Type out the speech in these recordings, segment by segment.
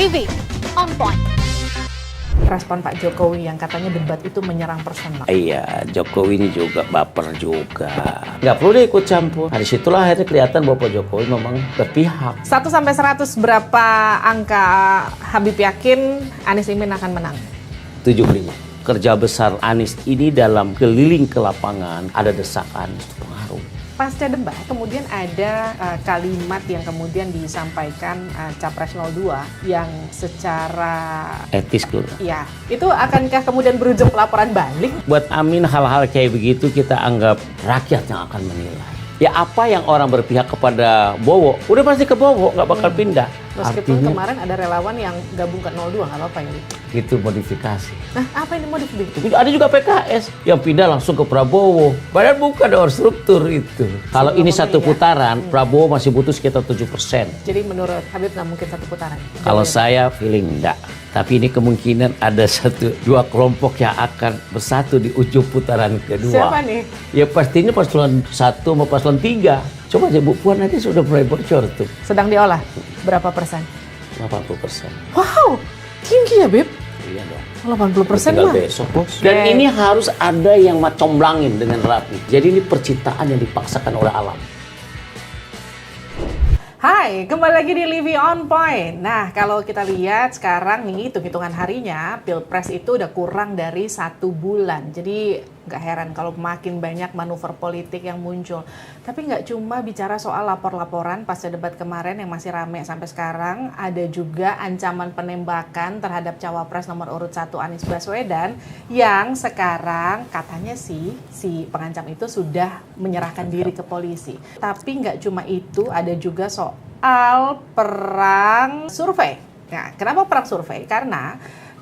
TV on point. Respon Pak Jokowi yang katanya debat itu menyerang personal. Iya, Jokowi ini juga baper juga. Nggak perlu dia ikut campur. Nah, disitulah akhirnya kelihatan bahwa Pak Jokowi memang berpihak. 1-100 berapa angka Habib yakin Anies Imin akan menang? 75. Kerja besar Anies ini dalam keliling ke lapangan, ada desakan, itu pengaruh. Pasca debat kemudian ada kalimat yang kemudian disampaikan Capres 02 yang secara Etis dulu. ya, itu akankah kemudian berujung pelaporan balik? Buat Amin hal-hal kayak begitu kita anggap rakyat yang akan menilai. Ya apa yang orang berpihak kepada Bowo, udah pasti ke Bowo, nggak bakal pindah. Meskipun Artinya kemarin ada relawan yang gabung ke 02, nggak apa-apa ya? itu modifikasi. Nah, apa ini modifikasi? Tapi ada juga PKS yang pindah langsung ke Prabowo. Padahal bukan ada struktur itu. Kalau ini satu putaran, Prabowo masih butuh sekitar 7%. Jadi menurut Habib nggak mungkin satu putaran? Kalau saya feeling enggak. Tapi ini kemungkinan ada dua kelompok yang akan bersatu di ujung putaran kedua. Siapa nih? Ya pastinya paslon 1 sama paslon 3. Coba aja Bu Puan aja sudah mulai bocor tuh. Sedang diolah. Berapa persen? 80%. Wow, tinggi ya Beb? Iya dong. 80% Tinggal mah. besok bos. Dan ini harus ada yang comblangin dengan rapi. Jadi ini percintaan yang dipaksakan oleh alam. Hai, kembali lagi di Livi On Point. Nah, kalau kita lihat sekarang nih, hitung-hitungan harinya, Pilpres itu udah kurang dari 1 bulan. Jadi nggak heran kalau makin banyak manuver politik yang muncul. Tapi nggak cuma bicara soal lapor-laporan pasca debat kemarin yang masih rame sampai sekarang, ada juga ancaman penembakan terhadap cawapres nomor urut 1 Anies Baswedan yang sekarang katanya si pengancam itu sudah menyerahkan diri ke polisi. Tapi nggak cuma itu, ada juga soal perang survei. Nah, kenapa perang survei? Karena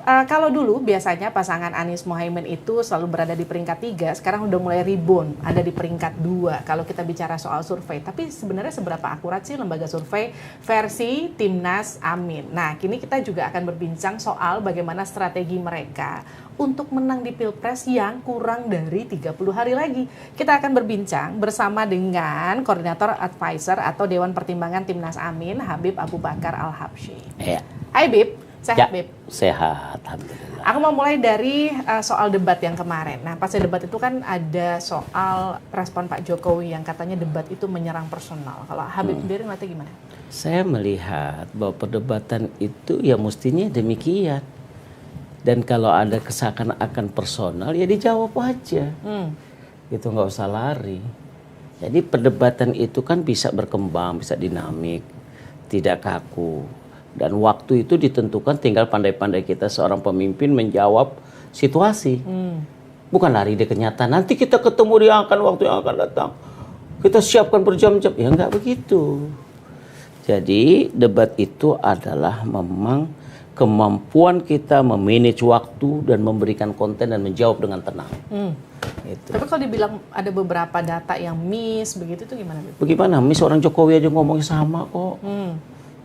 kalau dulu biasanya pasangan Anies Mohaimin itu selalu berada di peringkat 3, sekarang udah mulai rebound, ada di peringkat 2 kalau kita bicara soal survei. Tapi sebenarnya seberapa akurat sih lembaga survei versi Timnas Amin? Nah, kini kita juga akan berbincang soal bagaimana strategi mereka untuk menang di Pilpres yang kurang dari 30 hari lagi. Kita akan berbincang bersama dengan Koordinator Advisor atau Dewan Pertimbangan Timnas Amin, Habib Abu Bakar Al-Habsyi. Ya. Hai Bib. Sehat, Beb? Sehat, alhamdulillah. Aku mau mulai dari soal debat yang kemarin. Nah, pasca debat itu kan ada soal respon Pak Jokowi yang katanya debat itu menyerang personal. Kalau Habib sendiri nanti gimana? Saya melihat bahwa perdebatan itu ya mestinya demikian. Dan kalau ada keseakan-akan personal ya dijawab aja. Itu nggak usah lari. Jadi perdebatan itu kan bisa berkembang, bisa dinamik, tidak kaku. Dan waktu itu ditentukan tinggal pandai-pandai kita seorang pemimpin menjawab situasi. Bukan lari di kenyataan. Nanti kita ketemu dia akan waktu yang akan datang. Kita siapkan berjam-jam. Ya enggak begitu. Jadi debat itu adalah memang kemampuan kita memanage waktu dan memberikan konten dan menjawab dengan tenang. Gitu. Tapi kalau dibilang ada beberapa data yang miss, begitu itu gimana? Bagaimana? Miss orang Jokowi aja ngomongnya sama kok.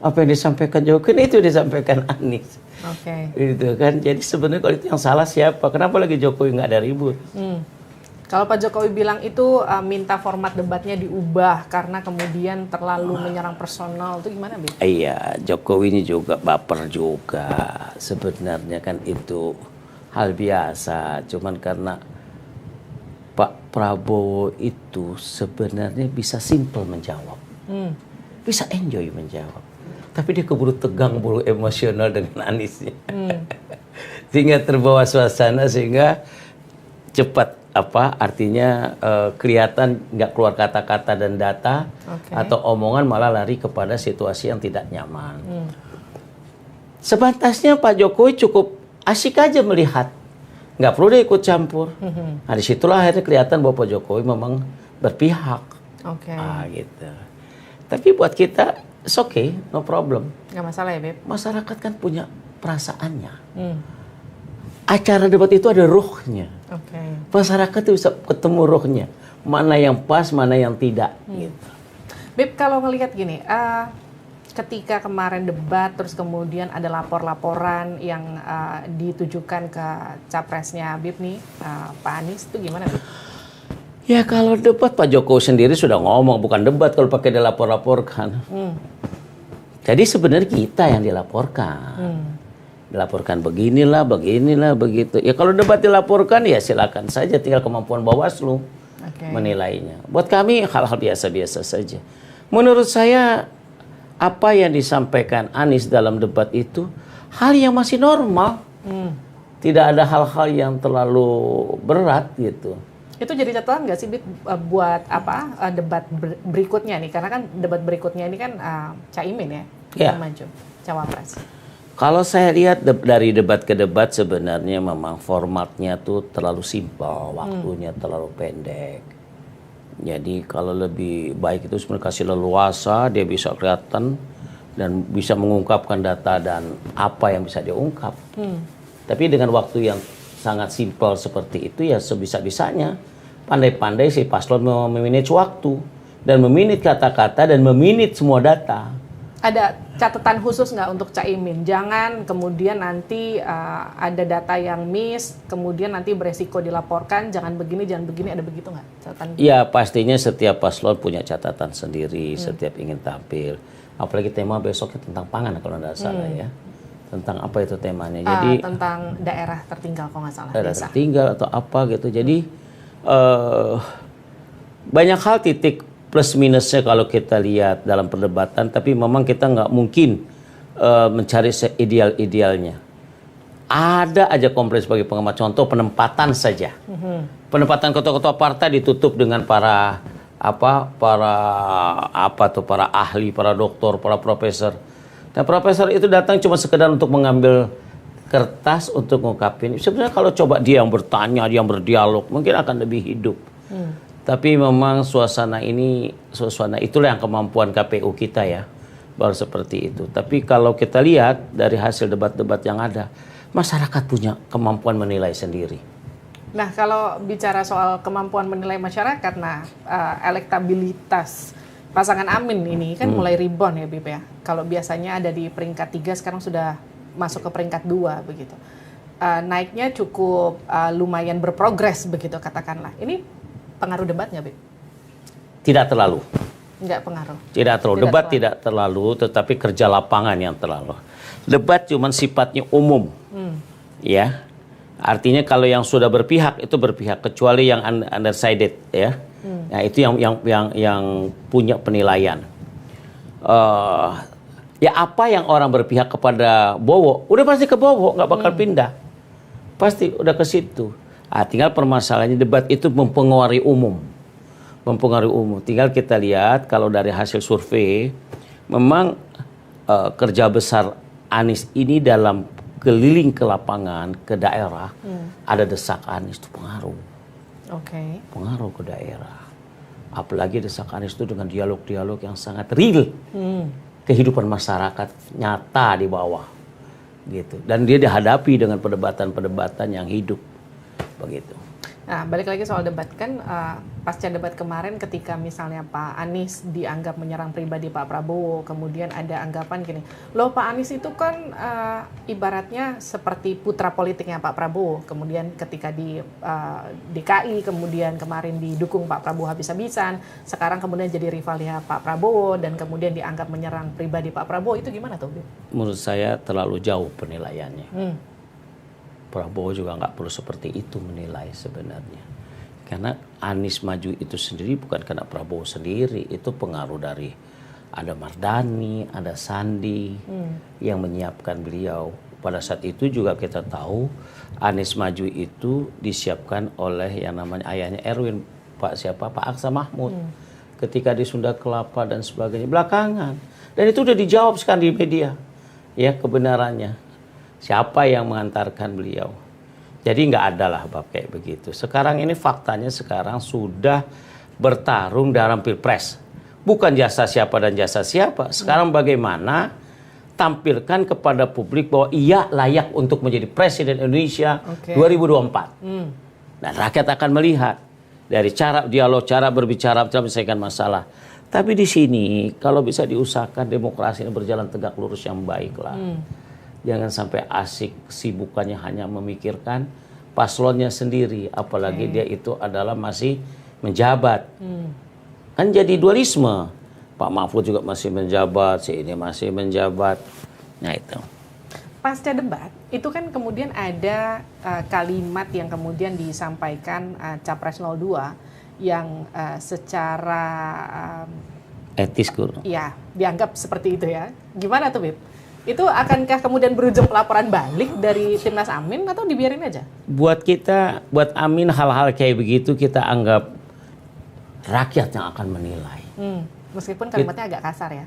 Apa yang disampaikan Jokowi itu disampaikan Anies. Oke. Gitu kan. Jadi sebenarnya kalau itu yang salah siapa? Kenapa lagi Jokowi nggak ada ribut? Kalau Pak Jokowi bilang itu minta format debatnya diubah karena kemudian terlalu menyerang personal, itu gimana, Bib? Iya, Jokowi ini juga baper juga. Sebenarnya kan itu hal biasa. Cuman karena Pak Prabowo itu sebenarnya bisa simple menjawab. Bisa enjoy menjawab. Tapi dia keburu tegang, buru emosional dengan Aniesnya. Sehingga terbawa suasana, sehingga cepat artinya kelihatan nggak keluar kata-kata dan data, atau omongan malah lari kepada situasi yang tidak nyaman. Sebatasnya Pak Jokowi cukup asik aja melihat, nggak perlu dia ikut campur. Nah disitulah akhirnya kelihatan bahwa Pak Jokowi memang berpihak. Gitu. Tapi buat kita it's okay, no problem. Nggak masalah ya, Beb? Masyarakat kan punya perasaannya. Acara debat itu ada ruhnya. Masyarakat itu bisa ketemu ruhnya. Mana yang pas, mana yang tidak. Gitu. Beb, kalau ngelihat gini, ketika kemarin debat, terus kemudian ada lapor-laporan yang ditujukan ke capresnya Beb nih, Pak Anies, itu gimana, Beb? Ya kalau debat Pak Jokowi sendiri sudah ngomong, bukan debat kalau pakai dilapor-laporkan. Jadi sebenarnya kita yang dilaporkan. Dilaporkan beginilah, begitu. Ya kalau debat dilaporkan ya silakan saja, tinggal kemampuan Bawaslu menilainya. Buat kami hal-hal biasa-biasa saja. Menurut saya apa yang disampaikan Anies dalam debat itu hal yang masih normal. Tidak ada hal-hal yang terlalu berat gitu. Itu jadi catatan nggak sih, Bit, buat debat berikutnya nih? Karena kan debat berikutnya ini kan Caimin yang maju, cawapres. Kalau saya lihat dari debat ke debat sebenarnya memang formatnya tuh terlalu simpel, waktunya terlalu pendek. Jadi kalau lebih baik itu sebenarnya kasih leluasa, dia bisa kelihatan dan bisa mengungkapkan data dan apa yang bisa diungkap. Tapi dengan waktu yang sangat simpel seperti itu ya sebisa-bisanya pandai-pandai si paslon memanage waktu dan memanage kata-kata dan memanage semua data. Ada catatan khusus nggak untuk Caimin? Jangan kemudian nanti ada data yang miss, kemudian nanti beresiko dilaporkan, jangan begini, ada begitu nggak catatan? Ya pastinya setiap paslon punya catatan sendiri, setiap ingin tampil. Apalagi tema besoknya tentang pangan kalau tidak salah ya. Tentang apa itu temanya? Jadi tentang daerah tertinggal kalau nggak salah. Daerah tertinggal atau apa gitu. Jadi banyak hal titik plus minusnya kalau kita lihat dalam perdebatan. Tapi memang kita nggak mungkin mencari seideal-idealnya. Ada aja komplain sebagai pengamat. Contoh penempatan saja. Penempatan ketua-ketua partai ditutup dengan para ahli, para doktor, para profesor. Dan profesor itu datang cuma sekedar untuk mengambil kertas untuk ngungkapin. Sebenarnya kalau coba dia yang bertanya, dia yang berdialog, mungkin akan lebih hidup. Tapi memang suasana itulah yang kemampuan KPU kita ya. Baru seperti itu. Tapi kalau kita lihat dari hasil debat-debat yang ada, masyarakat punya kemampuan menilai sendiri. Nah, kalau bicara soal kemampuan menilai masyarakat, elektabilitas pasangan Amin ini kan mulai rebound ya, Bip ya. Kalau biasanya ada di peringkat 3, sekarang sudah masuk ke peringkat 2 begitu. Naiknya cukup lumayan berprogres begitu katakanlah. Ini pengaruh debat nggak, Bip? Tidak terlalu. Nggak pengaruh? Tidak terlalu. Debat tidak terlalu, tetapi kerja lapangan yang terlalu. Debat cuma sifatnya umum. Ya. Artinya kalau yang sudah berpihak itu berpihak, kecuali yang undecided ya. Nah, itu yang punya penilaian. Ya apa yang orang berpihak kepada Bowo, udah pasti ke Bowo, nggak bakal pindah. Pasti udah ke situ. Tinggal permasalahannya debat itu mempengaruhi umum. Tinggal kita lihat kalau dari hasil survei, memang kerja besar Anies ini dalam keliling ke lapangan, ke daerah, ada desak Anies itu pengaruh. Pengaruh ke daerah. Apalagi desak Anies itu dengan dialog-dialog yang sangat real. Kehidupan masyarakat nyata di bawah. Gitu. Dan dia dihadapi dengan perdebatan-perdebatan yang hidup. Begitu. Nah, balik lagi soal debat kan, pasca debat kemarin ketika misalnya Pak Anies dianggap menyerang pribadi Pak Prabowo, kemudian ada anggapan gini, loh Pak Anies itu kan ibaratnya seperti putra politiknya Pak Prabowo, kemudian ketika di DKI, kemudian kemarin didukung Pak Prabowo habis-habisan, sekarang kemudian jadi rivalnya Pak Prabowo, dan kemudian dianggap menyerang pribadi Pak Prabowo, itu gimana tuh? Menurut saya terlalu jauh penilaiannya. Prabowo juga nggak perlu seperti itu menilai sebenarnya. Karena Anies maju itu sendiri bukan karena Prabowo sendiri. Itu pengaruh dari ada Mardhani, ada Sandi yang menyiapkan beliau. Pada saat itu juga kita tahu Anies maju itu disiapkan oleh yang namanya ayahnya Erwin, Pak Aksa Mahmud. Ketika di Sunda Kelapa dan sebagainya belakangan. Dan itu udah dijawab sekarang di media. Ya kebenarannya. Siapa yang mengantarkan beliau? Jadi nggak ada lah bab kayak begitu. Sekarang ini faktanya sekarang sudah bertarung dalam pilpres. Bukan jasa siapa dan jasa siapa. Sekarang bagaimana tampilkan kepada publik bahwa ia layak untuk menjadi Presiden Indonesia 2024. Dan rakyat akan melihat dari cara dialog, cara berbicara, cara menyelesaikan masalah. Tapi di sini kalau bisa diusahakan demokrasi ini berjalan tegak lurus yang baik lah. Jangan sampai asik sibukannya hanya memikirkan paslonnya sendiri. Apalagi dia itu adalah masih menjabat. Kan jadi dualisme. Pak Mahfud juga masih menjabat, si ini masih menjabat. Nah itu. Pasca debat, itu kan kemudian ada kalimat yang kemudian disampaikan Capres 02 yang secara Etis kurang. ya dianggap seperti itu ya. Gimana tuh, Bib? Itu akankah kemudian berujung pelaporan balik dari Timnas Amin atau dibiarin aja? Buat kita, buat Amin hal-hal kayak begitu kita anggap rakyat yang akan menilai. Meskipun kalimatnya agak kasar ya.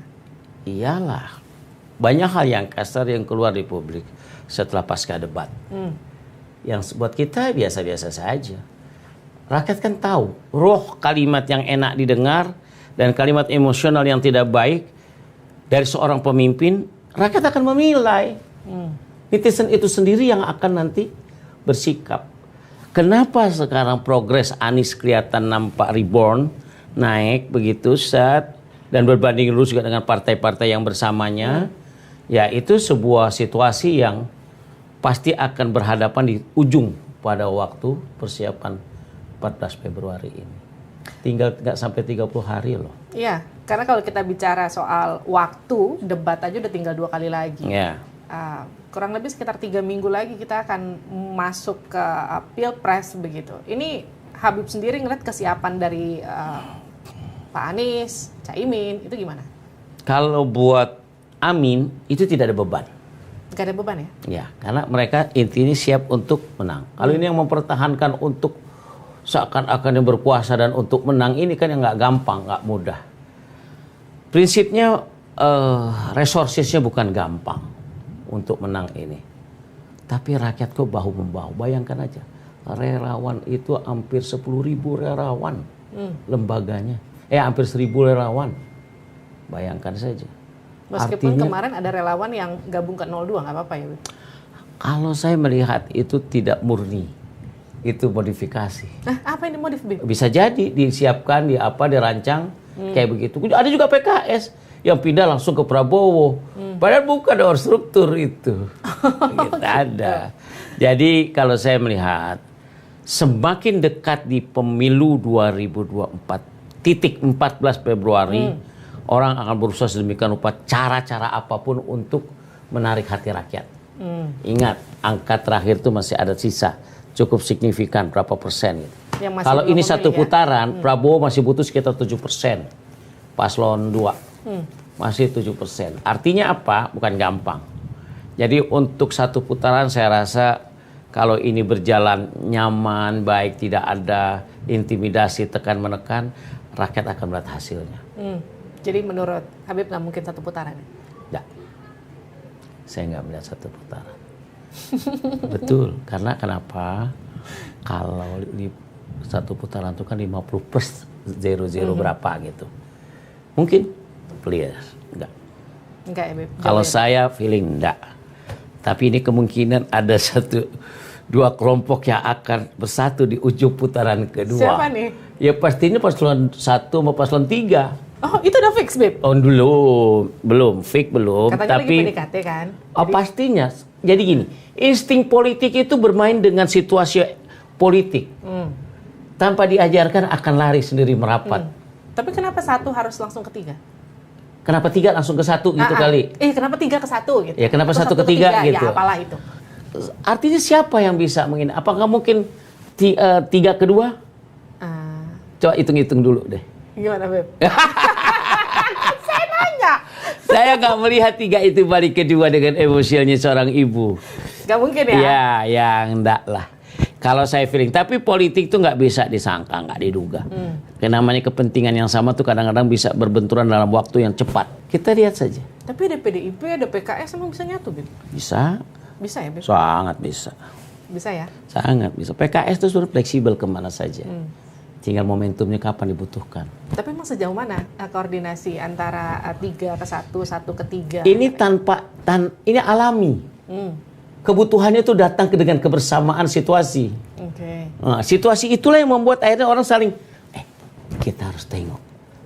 Iyalah, banyak hal yang kasar yang keluar di publik setelah pasca debat. Yang buat kita biasa-biasa saja. Rakyat kan tahu roh kalimat yang enak didengar dan kalimat emosional yang tidak baik dari seorang pemimpin, rakyat akan menilai. Netizen itu sendiri yang akan nanti bersikap. Kenapa sekarang progres Anies kelihatan nampak reborn, naik begitu set dan berbanding lurus juga dengan partai-partai yang bersamanya? Ya itu sebuah situasi yang pasti akan berhadapan di ujung pada waktu persiapan 14 Februari ini. Tinggal nggak sampai 30 hari loh. Iya, karena kalau kita bicara soal waktu, debat aja udah tinggal 2 kali lagi. Ya. Kurang lebih sekitar 3 minggu lagi kita akan masuk ke Pilpres begitu. Ini Habib sendiri ngeliat kesiapan dari Pak Anies, Caimin, itu gimana? Kalau buat Amin itu tidak ada beban. Gak ada beban ya? Ya, karena mereka intinya siap untuk menang. Kalau ini yang mempertahankan untuk seakan-akan yang berkuasa dan untuk menang ini kan yang nggak gampang, nggak mudah. Prinsipnya resourcesnya bukan gampang untuk menang ini. Tapi rakyat kok bahu-membahu. Bayangkan aja, relawan itu hampir 10.000 relawan lembaganya. Hampir 1.000 relawan. Bayangkan saja. Meskipun artinya, kemarin ada relawan yang gabung ke 02, nggak apa-apa ya? Kalau saya melihat itu tidak murni. Itu modifikasi. Nah, apa ini modif, Bib? Bisa jadi disiapkan, dirancang kayak begitu. Ada juga PKS yang pindah langsung ke Prabowo. Padahal bukan orang struktur itu. Gitu, ada. Jadi kalau saya melihat semakin dekat di pemilu 2024 titik 14 Februari orang akan berusaha sedemikian rupa cara-cara apapun untuk menarik hati rakyat. Ingat, angka terakhir itu masih ada sisa cukup signifikan berapa persen gitu. Kalau ini satu putaran, Prabowo masih butuh sekitar 7%. Paslon 2 masih 7%. Artinya apa? Bukan gampang. Jadi untuk satu putaran saya rasa kalau ini berjalan nyaman, baik, tidak ada intimidasi, tekan menekan, rakyat akan melihat hasilnya. Jadi menurut Habib nggak mungkin satu putaran? Nggak. Saya nggak melihat satu putaran. Betul, karena kenapa? Kalau di satu putaran itu kan 50+0 berapa gitu. Mungkin clear, enggak. Enggak ya, Beb? Kalau saya feeling enggak. Tapi ini kemungkinan ada 1-2 kelompok yang akan bersatu di ujung putaran kedua. Siapa nih? Ya pastinya paslon 1 sama paslon 3. Oh, itu udah fix, Beb? Oh, belum, fix belum. Katanya tapi lagi PDKT kan? Oh, pastinya. Jadi gini, insting politik itu bermain dengan situasi politik. Tanpa diajarkan akan lari sendiri merapat. Tapi kenapa 1 harus langsung ke 3? Kenapa 3 langsung ke 1 gitu kali? Kenapa 3 ke 1 gitu? Ya kenapa atau 1 ke 3 gitu? Ya apalah itu. Artinya siapa yang bisa mengingat? Apakah mungkin 3 ke 2? Coba hitung-hitung dulu deh. Gimana, Beb? Saya nanya. Saya nggak melihat 3 itu balik kedua dengan emosialnya seorang ibu. Gak mungkin ya? Ya, yang enggak lah. Kalau saya feeling, tapi politik tuh nggak bisa disangka, nggak diduga. Karena namanya kepentingan yang sama tuh kadang-kadang bisa berbenturan dalam waktu yang cepat. Kita lihat saja. Tapi ada PDIP, ada PKS emang bisa nyatu, Beb? Bisa. Bisa ya, Beb? Sangat bisa. Bisa ya? Sangat bisa. PKS itu sudah fleksibel kemana saja. Tinggal momentumnya kapan dibutuhkan. Tapi emang sejauh mana koordinasi antara 3 ke 1, 1 ke 3? Ini ini alami. Kebutuhannya itu datang dengan kebersamaan situasi. Oke. Nah, situasi itulah yang membuat akhirnya orang saling, kita harus tengok.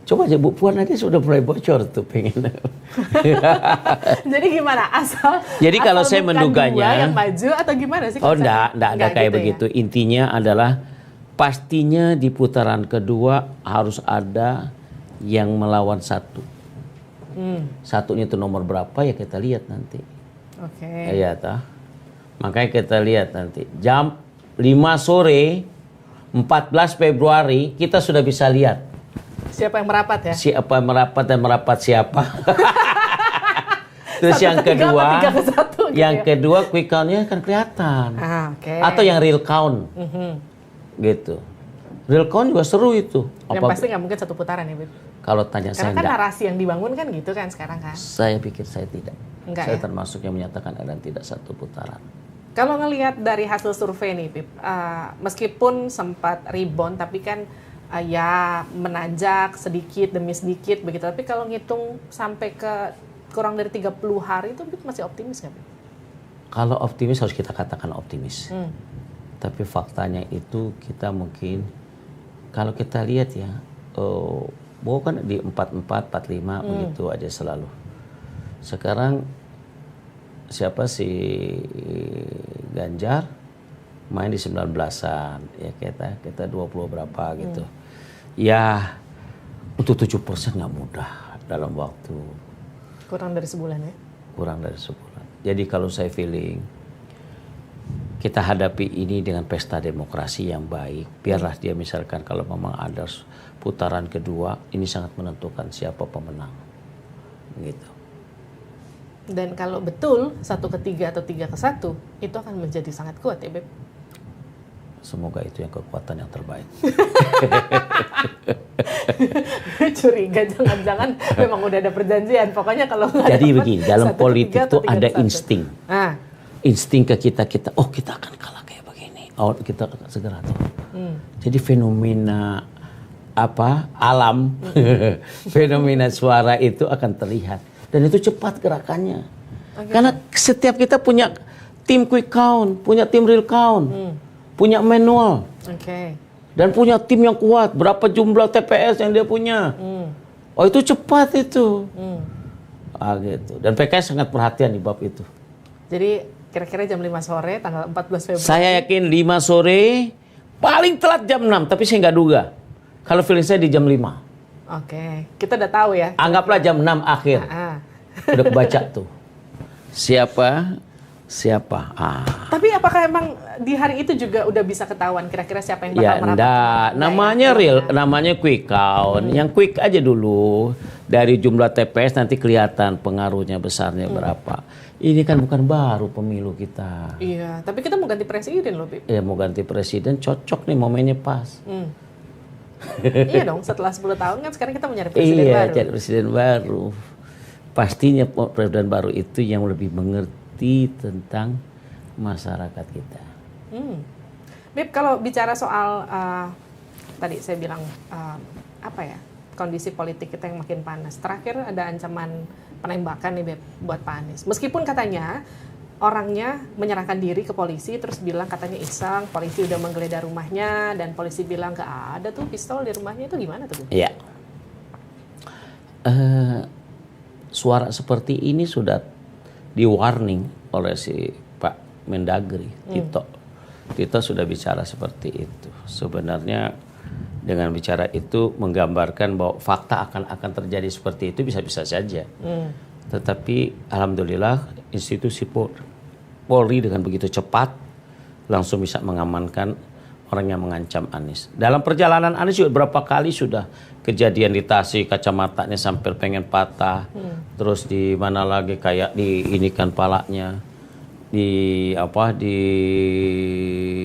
Coba aja Bu Puan aja sudah mulai bocor tuh pengen. Jadi gimana? Jadi kalau asal saya bukan menduganya, 2 yang maju atau gimana sih? Oh enggak ada kayak gitu begitu. Ya? Intinya adalah pastinya di putaran kedua harus ada yang melawan 1. Satunya itu nomor berapa ya kita lihat nanti. Oke. Iya toh. Makanya kita lihat nanti jam 5 sore 14 Februari kita sudah bisa lihat siapa yang merapat ya? Siapa yang merapat dan merapat siapa. Terus yang kedua quick count-nya kan kelihatan. Atau yang real count. Gitu. Real count juga seru itu. Yang pasti nggak mungkin satu putaran ya, Bib? Kalau tanya karena saya kan narasi yang dibangun kan gitu kan sekarang kan? Saya pikir saya tidak. Enggak, saya ya? termasuk yang menyatakan ada tidak satu putaran. Kalau ngelihat dari hasil survei nih, Bib, meskipun sempat rebound, tapi kan ya menanjak sedikit demi sedikit begitu. Tapi kalau ngitung sampai ke kurang dari 30 hari itu Bib masih optimis nggak, Bib? Kalau optimis harus kita katakan optimis. Tapi faktanya itu kita mungkin, kalau kita lihat ya, bukan di 44, 45 begitu aja selalu. Sekarang siapa si Ganjar main di 19-an, ya kita 20 berapa gitu. Ya untuk 7% nggak mudah dalam waktu. Kurang dari sebulan ya? Kurang dari sebulan. Jadi kalau saya feeling, kita hadapi ini dengan pesta demokrasi yang baik. Biarlah dia misalkan kalau memang ada putaran kedua, ini sangat menentukan siapa pemenang. Gitu. Dan kalau betul 1-3 atau 3-1, itu akan menjadi sangat kuat ya, Beb? Semoga itu yang kekuatan yang terbaik. Curiga, jangan-jangan memang udah ada perjanjian. Pokoknya kalau nggak jadi begini, dalam politik itu ada insting. Insting ke kita, oh kita akan kalah kayak begini. Oh kita segera tuh. Jadi fenomena alam, fenomena suara itu akan terlihat. Dan itu cepat gerakannya. Karena setiap kita punya tim quick count, punya tim real count, punya manual. Dan punya tim yang kuat. Berapa jumlah TPS yang dia punya. Oh itu cepat itu. Gitu. Dan PKS sangat perhatian di bab itu. Jadi kira-kira jam 5 sore tanggal 14 Februari. Saya yakin 5 sore paling telat jam 6. Tapi saya nggak duga. Kalau feeling saya di jam 5. Kita udah tahu ya. Anggaplah jam 6 akhir. Udah kebaca tuh. Siapa? Tapi apakah emang di hari itu juga udah bisa ketahuan kira-kira siapa yang bakal merapat? Enggak. Namanya real, namanya quick count. Yang quick aja dulu. Dari jumlah TPS nanti kelihatan pengaruhnya besarnya berapa. Ini kan bukan baru pemilu kita. Iya, tapi kita mau ganti presiden loh, Bib. Iya, mau ganti presiden cocok nih momennya pas. Iya dong, setelah 10 tahun kan sekarang kita mau nyari presiden baru. Iya, cari presiden baru. Pastinya presiden baru itu yang lebih mengerti tentang masyarakat kita. Bib, kalau bicara soal tadi saya bilang kondisi politik kita yang makin panas. Terakhir ada ancaman penembakan nih, Bib, buat Pak Anies. Meskipun katanya orangnya menyerahkan diri ke polisi, terus bilang katanya iseng, polisi udah menggeledah rumahnya, dan polisi bilang nggak ada tuh pistol di rumahnya. Itu gimana tuh, Bib? Iya. Suara seperti ini sudah di-warning oleh si Pak Mendagri, Tito. Tito sudah bicara seperti itu. Sebenarnya dengan bicara itu menggambarkan bahwa fakta akan terjadi seperti itu bisa-bisa saja. Tetapi alhamdulillah institusi Polri dengan begitu cepat langsung bisa mengamankan orang yang mengancam Anies. Dalam perjalanan Anies juga berapa kali sudah kejadian di Tasik, kacamatanya sampai pengen patah. Terus di mana lagi kayak diinikan palanya di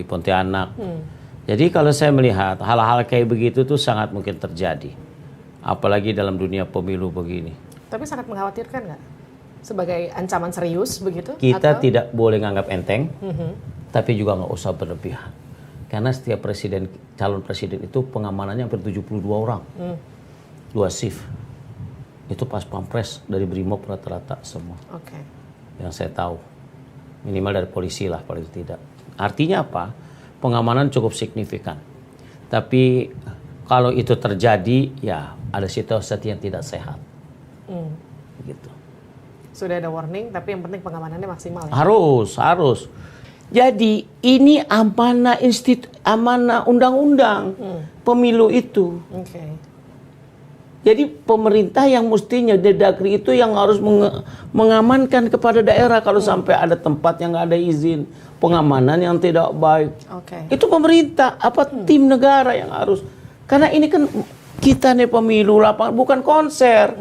Pontianak. Jadi kalau saya melihat hal-hal kayak begitu tuh sangat mungkin terjadi. Apalagi dalam dunia pemilu begini. Tapi sangat mengkhawatirkan nggak? Sebagai ancaman serius begitu? Kita tidak boleh nganggap enteng, tapi juga nggak usah berlebihan. Karena setiap calon presiden itu pengamanannya hampir 72 orang. 2 shift. Itu pas pampres dari Brimob rata-rata semua. Yang saya tahu. Minimal dari polisi lah paling tidak. Artinya apa? Pengamanan cukup signifikan. Tapi kalau itu terjadi, ya ada situasi yang tidak sehat. Gitu. Sudah ada warning, tapi yang penting pengamanannya maksimal. Ya? Harus. Jadi ini amanah undang-undang pemilu itu. Jadi pemerintah yang mestinya Dagri itu yang harus mengamankan kepada daerah kalau sampai ada tempat yang nggak ada izin, pengamanan yang tidak baik. Itu pemerintah, tim negara yang harus. Karena ini kan kita nih pemilu lapangan, bukan konser.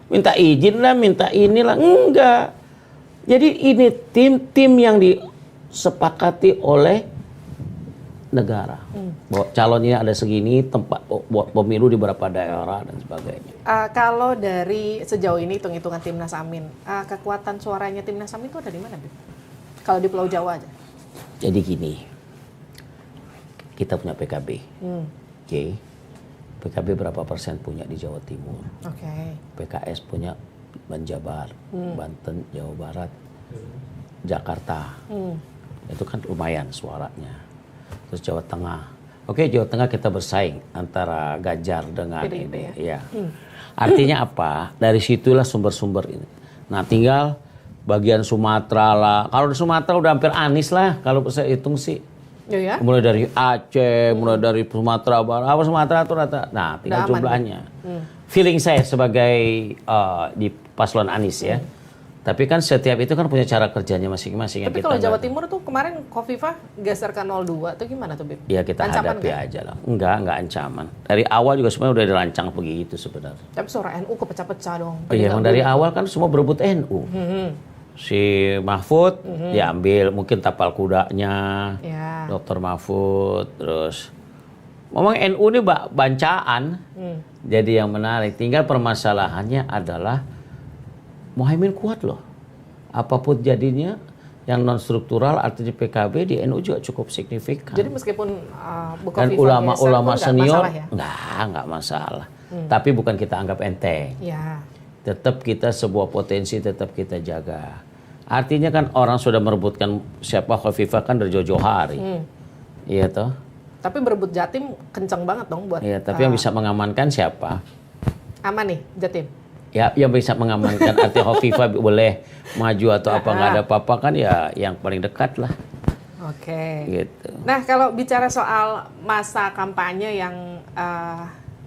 Minta izin lah, minta inilah, enggak. Jadi ini tim yang disepakati oleh negara. Bahwa calonnya ada segini, tempat buat pemilu di beberapa daerah dan sebagainya. Kalau dari sejauh ini hitung-hitungan Timnas Amin, kekuatan suaranya Timnas Amin itu ada di mana, Bib? Kalau di Pulau Jawa aja. Jadi gini, kita punya PKB. Oke. PKB berapa persen punya di Jawa Timur? PKS punya Banjabar, Banten, Jawa Barat, Jakarta. Itu kan lumayan suaranya. Terus Jawa Tengah. Oke, Jawa Tengah kita bersaing antara Ganjar dengan PDIP, ini. Ya. Artinya apa? Dari situlah sumber-sumber ini. Nah, tinggal bagian Sumatera lah. Kalau di Sumatera udah hampir Anies lah. Kalau saya hitung sih. Ya? Mulai dari Aceh, mulai dari Sumatera Barat. Apa Sumatera itu rata. Nah, tinggal jumlahnya. Feeling saya sebagai di paslon Anies ya. Tapi kan setiap itu kan punya cara kerjanya masing-masing. Tapi kalau Jawa Timur tuh kemarin Khofifah geser ke 02 tuh gimana tuh, Bib? Ya kita ancaman hadapi aja lah. Enggak ancaman. Dari awal juga sebenarnya udah dirancang begitu sebenarnya. Tapi suara NU kepecah-pecah dong. Oh iya, dari awal kan semua berebut NU. Si Mahfud diambil, mungkin tapal kudanya, Dr. Mahfud, terus memang NU ini bancaan. Jadi yang menarik, tinggal permasalahannya adalah Muhaimin kuat loh. Apapun jadinya, yang non struktural artinya PKB di NU juga cukup signifikan. Jadi meskipun dan ulama-ulama senior nggak masalah. Tapi bukan kita anggap enteng. Tetap kita sebuah potensi tetap kita jaga. Artinya kan orang sudah merebutkan siapa Khofifah kan dari jauh-jauh hari. Iya toh. Tapi berebut Jatim kencang banget dong buat. Iya, tapi yang bisa mengamankan siapa? Aman nih Jatim. Ya, yang bisa mengamankan artinya Khofifah boleh maju atau apa nggak ada apa-apa kan ya yang paling dekat lah. Gitu. Nah, kalau bicara soal masa kampanye yang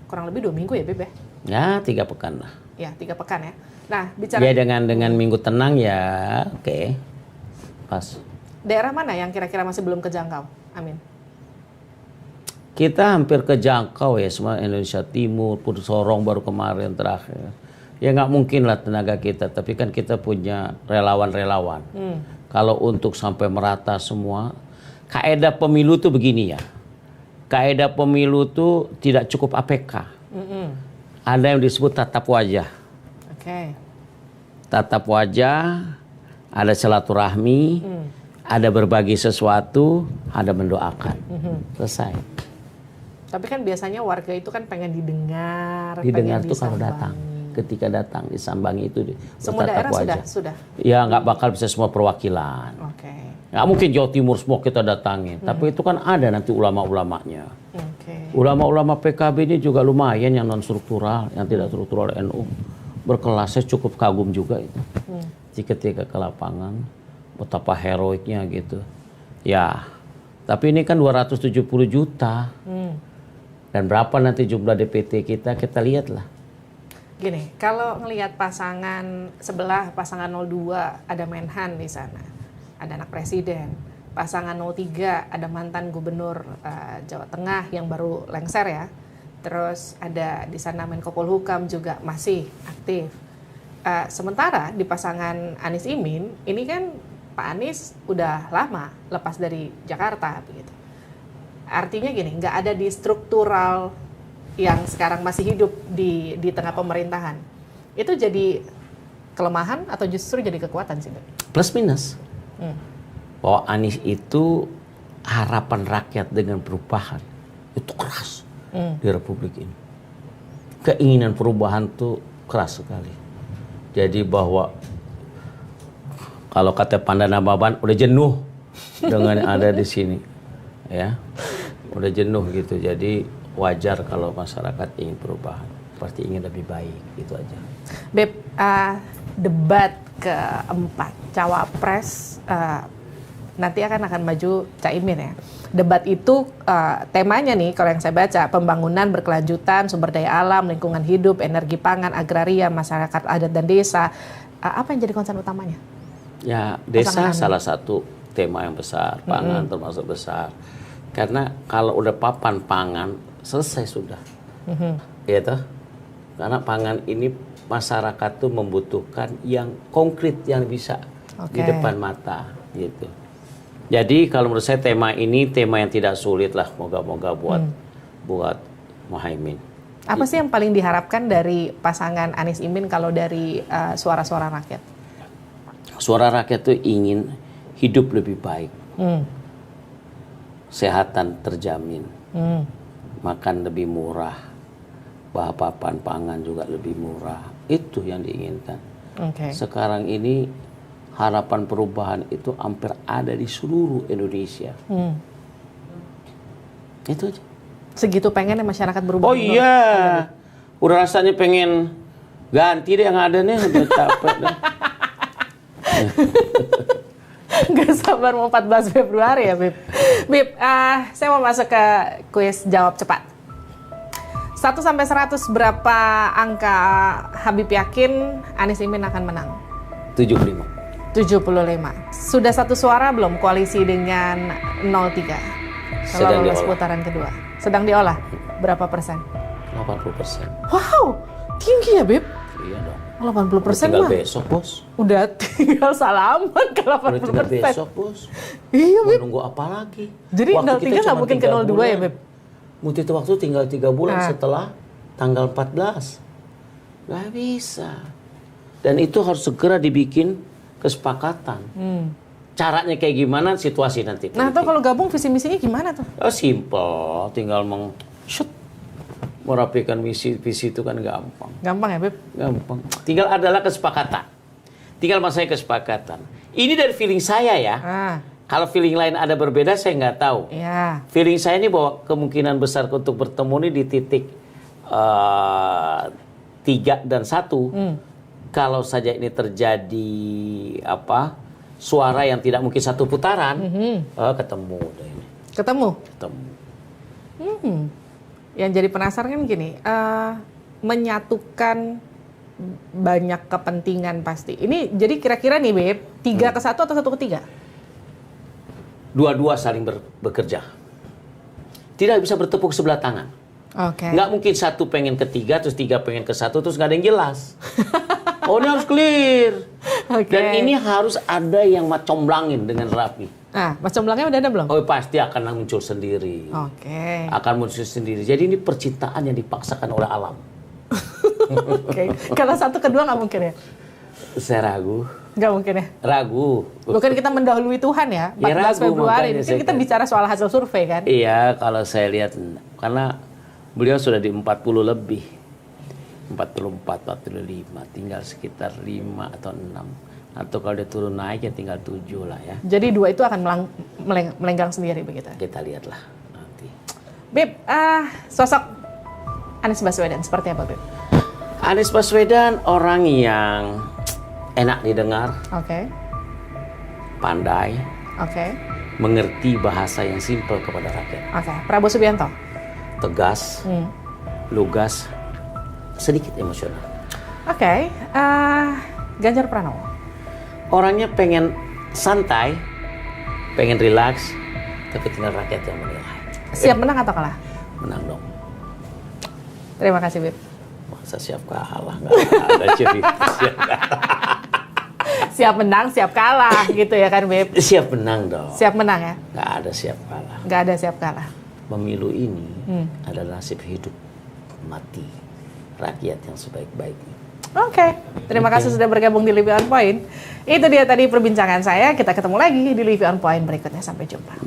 kurang lebih 2 minggu ya, Beb? Ya, 3 pekan lah. Ya, 3 pekan ya. Nah, bicara ya dengan minggu tenang ya, oke. Pas. Daerah mana yang kira-kira masih belum kejangkau? Amin. Kita hampir kejangkau ya, semua Indonesia Timur, pun Sorong baru kemarin terakhir. Ya nggak mungkin lah tenaga kita, tapi kan kita punya relawan-relawan. Kalau untuk sampai merata semua, kaedah pemilu tuh begini ya. Kaedah pemilu tuh tidak cukup APK. Ada yang disebut tatap wajah. Tatap wajah, ada silaturahmi, ada berbagi sesuatu, ada mendoakan. Selesai. Tapi kan biasanya warga itu kan pengen didengar. Didengar tuh kalau datang. Ketika datang disambangi itu semua daerah sudah ya nggak bakal bisa semua perwakilan. Nggak mungkin Jawa Timur semua kita datangin, tapi itu kan ada nanti ulama-ulamanya. Ulama-ulama PKB ini juga lumayan yang non struktural, yang tidak struktural NU berkelasnya cukup kagum juga itu. Ketika ke lapangan betapa heroiknya gitu ya, tapi ini kan 270 juta dan berapa nanti jumlah DPT kita lihatlah. Gini, kalau ngelihat pasangan sebelah, pasangan 02 ada Menhan di sana, ada anak presiden. Pasangan 03 ada mantan gubernur Jawa Tengah yang baru lengser ya. Terus ada di sana Menko Polhukam juga masih aktif. Sementara di pasangan Anies Imin, ini kan Pak Anies udah lama lepas dari Jakarta begitu. Artinya gini, nggak ada di struktural yang sekarang masih hidup di tengah pemerintahan, itu jadi kelemahan atau justru jadi kekuatan sih? Plus minus. Bahwa Anies itu harapan rakyat dengan perubahan itu keras di Republik ini. Keinginan perubahan tuh keras sekali. Jadi bahwa kalau kata Pandana Baban udah jenuh dengan ada di sini, ya udah jenuh gitu. Jadi wajar kalau masyarakat ingin perubahan, pasti ingin lebih baik, gitu aja. Beb, debat keempat, Cawapres nanti akan maju Caimin ya. Debat itu temanya nih kalau yang saya baca, pembangunan berkelanjutan, sumber daya alam, lingkungan hidup, energi pangan, agraria, masyarakat adat dan desa. Apa yang jadi concern utamanya? Ya, desa salah satu tema yang besar, pangan termasuk besar. Karena kalau udah papan pangan, selesai sudah. Ya toh? Karena pangan ini masyarakat tuh membutuhkan yang konkret, yang bisa di depan mata gitu. Jadi kalau menurut saya tema ini tema yang tidak sulit lah, moga-moga buat Muhaimin. Apa sih yang paling diharapkan dari pasangan Anies Imin kalau dari suara-suara rakyat? Suara rakyat tuh ingin hidup lebih baik, kesehatan terjamin, makan lebih murah, papan pangan juga lebih murah. Itu yang diinginkan. Sekarang ini harapan perubahan itu hampir ada di seluruh Indonesia. Itu aja. Segitu pengennya masyarakat berubah. Oh iya, udah rasanya pengen ganti deh yang ada nih, udah capek dah. Gak sabar mau 14 Februari ya, Bib. Bib, saya mau masuk ke kuis jawab cepat. 1 sampai 100 berapa angka Habib yakin Anies Imin akan menang? 75. 75. Sudah satu suara belum koalisi dengan 03? Kalau lolos putaran kedua. Sedang diolah. Berapa persen? 80%. Wow, tinggi ya, Bib? Iya dong. 80% tinggal mah. besok, Bos. Udah tinggal salaman ke 80%. Udah tinggal besok, Bos. Iya, Bib. Mau nunggu apa lagi? Jadi 03 nggak mungkin ke 02 ya, Bib? Mungkin itu waktu tinggal 3 bulan setelah tanggal 14. Nggak bisa. Dan itu harus segera dibikin kesepakatan. Caranya kayak gimana, situasi nanti. Nah, atau kalau gabung visi misinya gimana tuh? Oh, simple, tinggal merapikan visi itu kan gampang. Gampang ya, Beb? Gampang. Tinggal adalah kesepakatan. Tinggal masalah kesepakatan. Ini dari feeling saya ya. Kalau feeling lain ada berbeda, saya nggak tahu. Ya. Feeling saya ini bahwa kemungkinan besar untuk bertemu ini di titik 3 dan 1. Kalau saja ini terjadi suara yang tidak mungkin satu putaran, ketemu deh ini. Ketemu. Yang jadi penasaran kan gini, menyatukan banyak kepentingan pasti. Ini jadi kira-kira nih, Beb, 3 ke 1 atau 1 ke 3? Dua-dua saling bekerja. Tidak bisa bertepuk sebelah tangan. Nggak mungkin satu pengen ke 3, terus 3 pengen ke 1, terus nggak ada yang jelas. Oh, ini harus clear. Dan ini harus ada yang comblangin dengan rapi. Mas comblangnya udah ada belum? Oh, pasti akan muncul sendiri. Akan muncul sendiri. Jadi ini percintaan yang dipaksakan oleh alam. Kalau 1 ke 2 nggak mungkin ya? Saya ragu. Nggak mungkin ya? Ragu. Bukan kita mendahului Tuhan ya? 14 Februari. Ini kan kita bicara soal hasil survei kan? Iya, kalau saya lihat. Karena beliau sudah di 40 lebih. 44, 45, tinggal sekitar 5 atau 6. Atau kalau dia turun naik ya tinggal 7 lah ya. Jadi 2 itu akan melenggang sendiri begitu? Kita lihatlah nanti. Bib, sosok Anies Baswedan seperti apa, Bib? Anies Baswedan orang yang enak didengar, pandai, mengerti bahasa yang simpel kepada rakyat. Prabowo Subianto? Tegas, lugas, sedikit emosional. Ganjar Pranowo? Orangnya pengen santai, pengen rilaks, tapi tinggal rakyat yang menilai. Siap menang atau kalah? Menang dong. Terima kasih, Bib. Masa siap kalah? Nggak ada cerita siap kalah. Siap menang, siap kalah gitu ya kan, Bib? Siap menang dong. Siap menang ya? Nggak ada siap kalah. Nggak ada siap kalah. Pemilu ini adalah nasib hidup mati rakyat yang sebaik-baiknya. Terima kasih sudah bergabung di Living On Point. Itu dia tadi perbincangan saya. Kita ketemu lagi di Living On Point berikutnya. Sampai jumpa.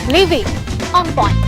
Living on Point.